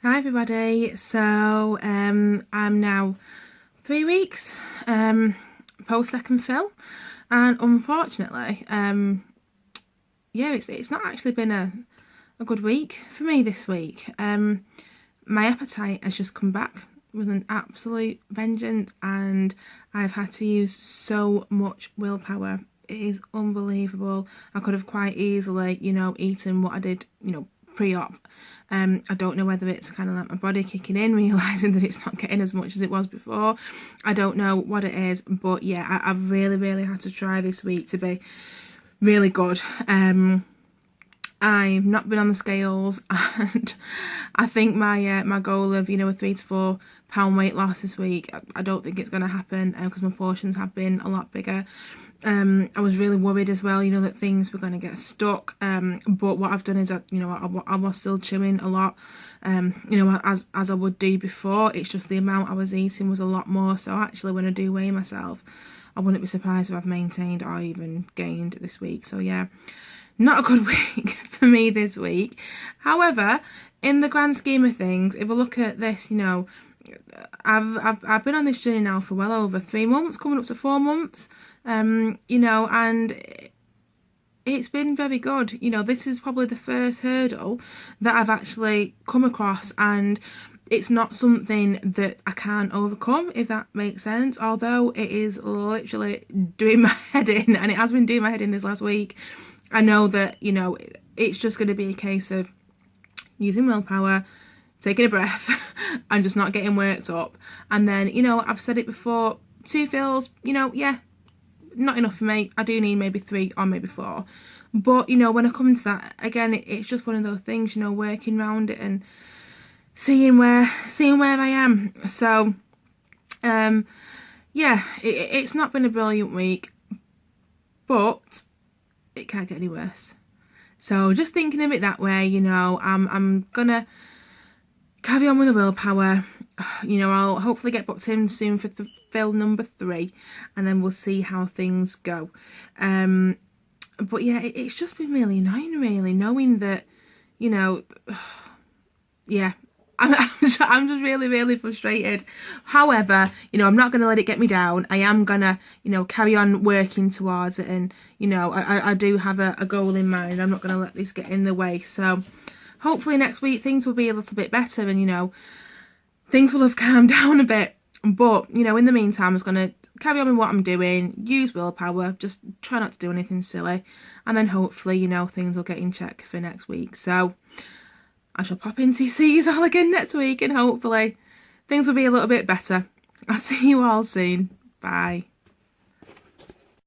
Hi everybody, so I'm now 3 weeks post second fill, and unfortunately yeah, it's not actually been a good week for me this week. My appetite has just come back with an absolute vengeance, and I've had to use so much willpower. It is unbelievable. I could have quite easily, eaten what I did, pre-op. I don't know whether it's kind of like my body kicking in, realising that it's not getting as much as it was before. I don't know what it is, but yeah, I've really had to try this week to be really good. I've not been on the scales, and I think my goal of a 3 to 4 pound weight loss this week, I don't think it's going to happen because my portions have been a lot bigger. I was really worried as well, that things were going to get stuck. But what I've done is, I was still chewing a lot, as I would do before. It's just the amount I was eating was a lot more. So actually, when I do weigh myself, I wouldn't be surprised if I've maintained or even gained this week. So yeah, not a good week for me this week. However, in the grand scheme of things, if I look at this, I've been on this journey now for well over 3 months, coming up to 4 months. And it's been very good. This is probably the first hurdle that I've actually come across, and it's not something that I can't overcome, if that makes sense. Although it is literally doing my head in, and it has been doing my head in this last week. I know that, it's just going to be a case of using willpower, taking a breath, and just not getting worked up. And then, I've said it before, 2 fills, yeah, not enough for me. I do need maybe 3 or maybe 4. But, when I come to that, again, it's just one of those things, working around it and seeing where I am. So, yeah, it's not been a brilliant week, but it can't get any worse. So just thinking of it that way, I'm gonna carry on with the willpower. I'll hopefully get booked in soon for fill number 3, and then we'll see how things go. But yeah, it's just been really annoying, really, knowing that, yeah, I'm just really frustrated. However, I'm not going to let it get me down. I am going to, carry on working towards it. And, I do have a goal in mind. I'm not going to let this get in the way. So hopefully next week things will be a little bit better, and, things will have calmed down a bit. But, in the meantime, I'm just going to carry on with what I'm doing, use willpower, just try not to do anything silly. And then hopefully, things will get in check for next week. So I shall pop in to see you all again next week, and hopefully things will be a little bit better. I'll see you all soon. Bye.